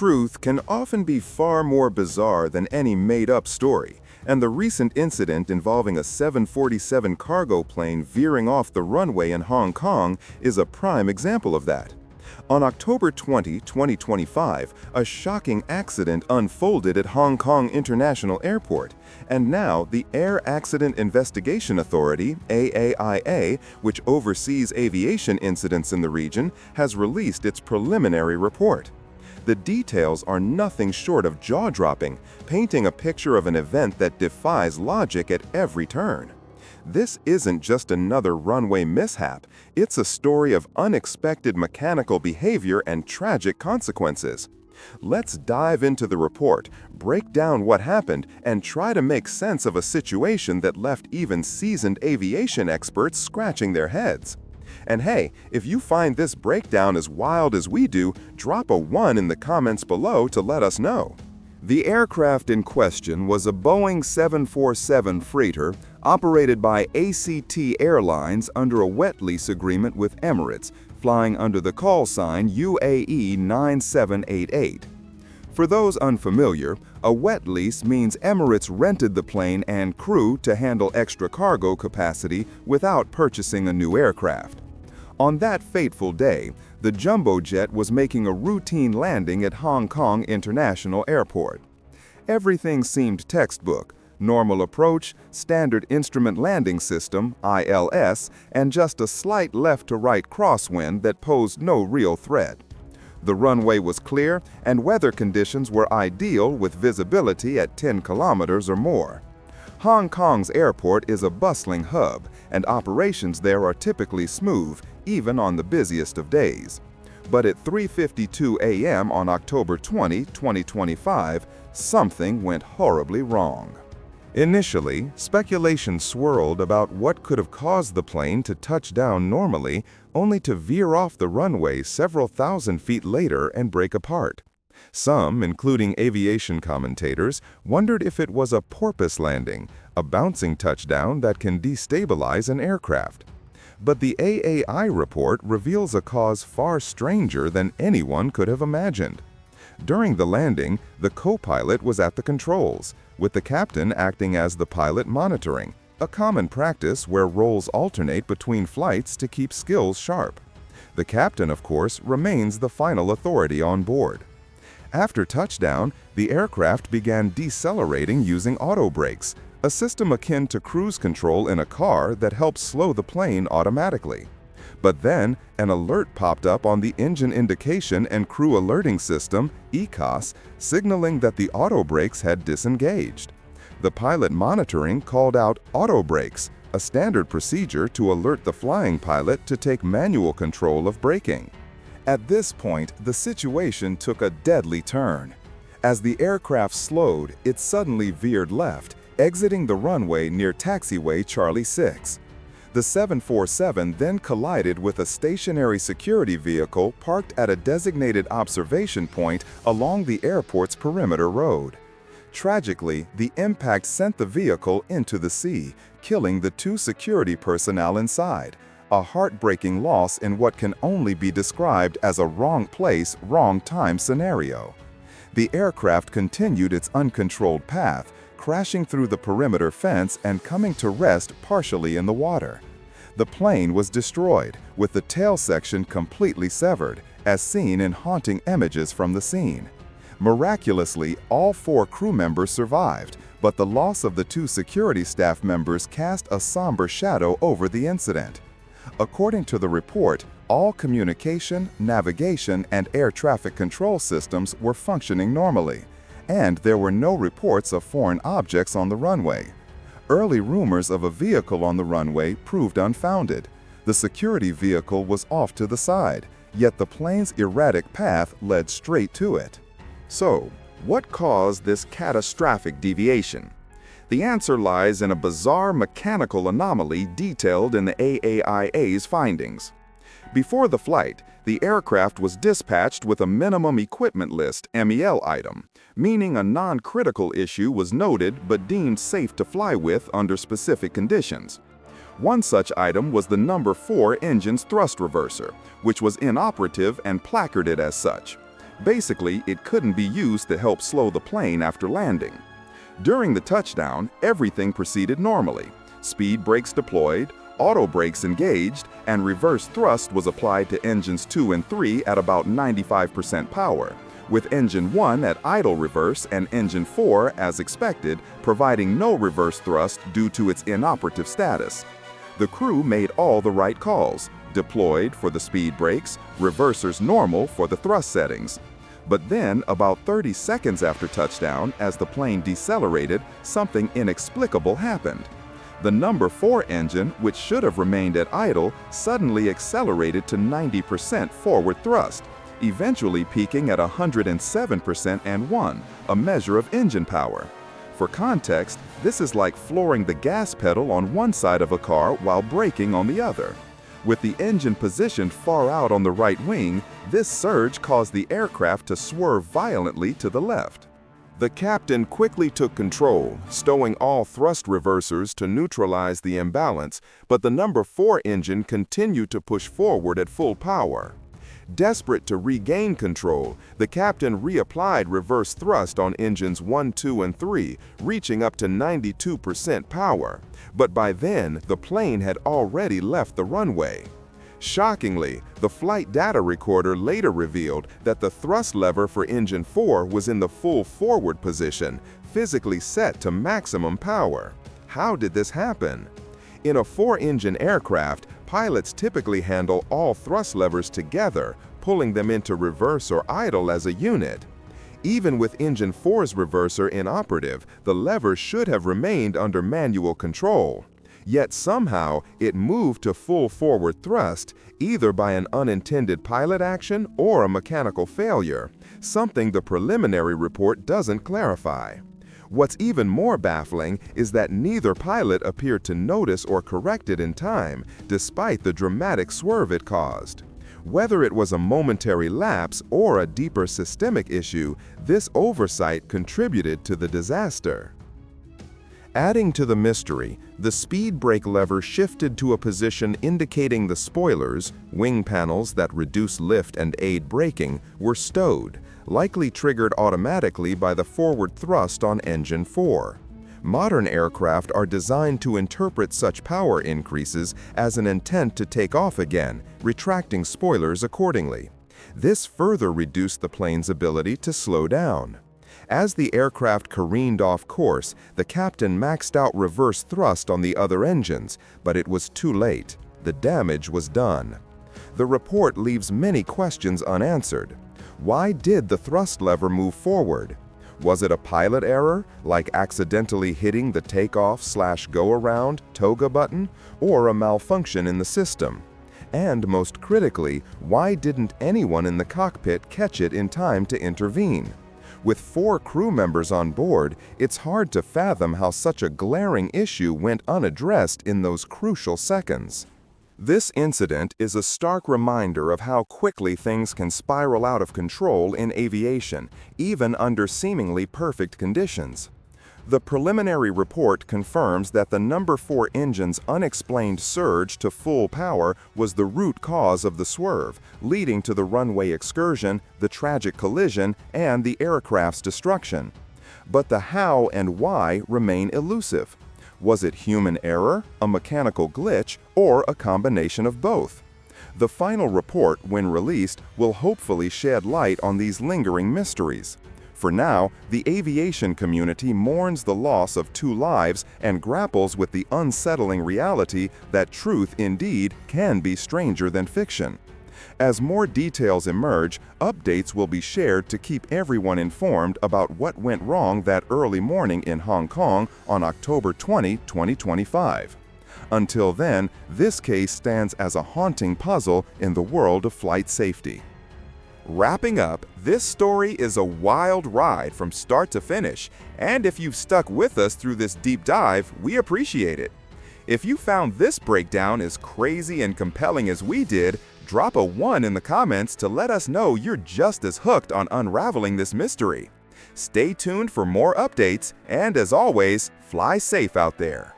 truth can often be far more bizarre than any made-up story, and the recent incident involving a 747 cargo plane veering off the runway in Hong Kong is a prime example of that. On October 20, 2025, a shocking accident unfolded at Hong Kong International Airport, and now the Air Accident Investigation Authority, AAIA, which oversees aviation incidents in the region, has released its preliminary report. The details are nothing short of jaw-dropping, painting a picture of an event that defies logic at every turn. This isn't just another runway mishap, it's a story of unexpected mechanical behavior and tragic consequences. Let's dive into the report, break down what happened, and try to make sense of a situation that left even seasoned aviation experts scratching their heads. And hey, if you find this breakdown as wild as we do, drop a 1 in the comments below to let us know. The aircraft in question was a Boeing 747 freighter operated by ACT Airlines under a wet lease agreement with Emirates, flying under the call sign UAE 9788. For those unfamiliar, a wet lease means Emirates rented the plane and crew to handle extra cargo capacity without purchasing a new aircraft. On that fateful day, the jumbo jet was making a routine landing at Hong Kong International Airport. Everything seemed textbook: normal approach, standard instrument landing system, ILS, and just a slight left-to-right crosswind that posed no real threat. The runway was clear, and weather conditions were ideal with visibility at 10 kilometers or more. Hong Kong's airport is a bustling hub, and operations there are typically smooth, even on the busiest of days. But at 3:52 a.m. on October 20, 2025, something went horribly wrong. Initially, speculation swirled about what could have caused the plane to touch down normally, only to veer off the runway several thousand feet later and break apart. Some, including aviation commentators, wondered if it was a porpoise landing, a bouncing touchdown that can destabilize an aircraft. But the AAI report reveals a cause far stranger than anyone could have imagined. During the landing, the co-pilot was at the controls, with the captain acting as the pilot monitoring, a common practice where roles alternate between flights to keep skills sharp. The captain, of course, remains the final authority on board. After touchdown, the aircraft began decelerating using autobrakes, a system akin to cruise control in a car that helps slow the plane automatically. But then, an alert popped up on the Engine Indication and Crew Alerting System, ECAS, signaling that the autobrakes had disengaged. The pilot monitoring called out autobrakes, a standard procedure to alert the flying pilot to take manual control of braking. At this point, the situation took a deadly turn. As the aircraft slowed, it suddenly veered left, exiting the runway near taxiway Charlie 6. The 747 then collided with a stationary security vehicle parked at a designated observation point along the airport's perimeter road. Tragically, the impact sent the vehicle into the sea, killing the 2 security personnel inside, a heartbreaking loss in what can only be described as a wrong place, wrong time scenario. The aircraft continued its uncontrolled path, crashing through the perimeter fence and coming to rest partially in the water. The plane was destroyed, with the tail section completely severed, as seen in haunting images from the scene. Miraculously, all 4 crew members survived, but the loss of the 2 security staff members cast a somber shadow over the incident. According to the report, all communication, navigation, and air traffic control systems were functioning normally, and there were no reports of foreign objects on the runway. Early rumors of a vehicle on the runway proved unfounded. The security vehicle was off to the side, yet the plane's erratic path led straight to it. So, what caused this catastrophic deviation? The answer lies in a bizarre mechanical anomaly detailed in the AAIA's findings. Before the flight, the aircraft was dispatched with a minimum equipment list (MEL) item, meaning a non-critical issue was noted but deemed safe to fly with under specific conditions. One such item was the number 4 engine's thrust reverser, which was inoperative and placarded as such. Basically, it couldn't be used to help slow the plane after landing. During the touchdown, everything proceeded normally. Speed brakes deployed, auto brakes engaged, and reverse thrust was applied to engines 2 and 3 at about 95% power, with engine 1 at idle reverse and engine 4, as expected, providing no reverse thrust due to its inoperative status. The crew made all the right calls, deployed for the speed brakes, reversers normal for the thrust settings. But then, about 30 seconds after touchdown, as the plane decelerated, something inexplicable happened. The number 4 engine, which should have remained at idle, suddenly accelerated to 90% forward thrust, eventually peaking at 107% and 1, a measure of engine power. For context, this is like flooring the gas pedal on one side of a car while braking on the other. With the engine positioned far out on the right wing, this surge caused the aircraft to swerve violently to the left. The captain quickly took control, stowing all thrust reversers to neutralize the imbalance, but the number 4 engine continued to push forward at full power. Desperate to regain control, the captain reapplied reverse thrust on engines 1, 2, and 3, reaching up to 92% power. But by then, the plane had already left the runway. Shockingly, the flight data recorder later revealed that the thrust lever for engine 4 was in the full forward position, physically set to maximum power. How did this happen? In a 4-engine aircraft, pilots typically handle all thrust levers together, pulling them into reverse or idle as a unit. Even with engine 4's reverser inoperative, the lever should have remained under manual control. Yet somehow, it moved to full forward thrust, either by an unintended pilot action or a mechanical failure, something the preliminary report doesn't clarify. What's even more baffling is that neither pilot appeared to notice or correct it in time, despite the dramatic swerve it caused. Whether it was a momentary lapse or a deeper systemic issue, this oversight contributed to the disaster. Adding to the mystery, the speed brake lever shifted to a position indicating the spoilers, wing panels that reduce lift and aid braking, were stowed, likely triggered automatically by the forward thrust on engine 4. Modern aircraft are designed to interpret such power increases as an intent to take off again, retracting spoilers accordingly. This further reduced the plane's ability to slow down. As the aircraft careened off course, the captain maxed out reverse thrust on the other engines, but it was too late. The damage was done. The report leaves many questions unanswered. Why did the thrust lever move forward? Was it a pilot error, like accidentally hitting the takeoff/go-around toga button, or a malfunction in the system? And most critically, why didn't anyone in the cockpit catch it in time to intervene? With 4 crew members on board, it's hard to fathom how such a glaring issue went unaddressed in those crucial seconds. This incident is a stark reminder of how quickly things can spiral out of control in aviation, even under seemingly perfect conditions. The preliminary report confirms that the number 4 engine's unexplained surge to full power was the root cause of the swerve, leading to the runway excursion, the tragic collision, and the aircraft's destruction. But the how and why remain elusive. Was it human error, a mechanical glitch, or a combination of both? The final report, when released, will hopefully shed light on these lingering mysteries. For now, the aviation community mourns the loss of 2 lives and grapples with the unsettling reality that truth indeed can be stranger than fiction. As more details emerge, updates will be shared to keep everyone informed about what went wrong that early morning in Hong Kong on October 20, 2025. Until then, this case stands as a haunting puzzle in the world of flight safety. Wrapping up, this story is a wild ride from start to finish, and if you've stuck with us through this deep dive, we appreciate it. If you found this breakdown as crazy and compelling as we did, drop a 1 in the comments to let us know you're just as hooked on unraveling this mystery. Stay tuned for more updates, and as always, fly safe out there.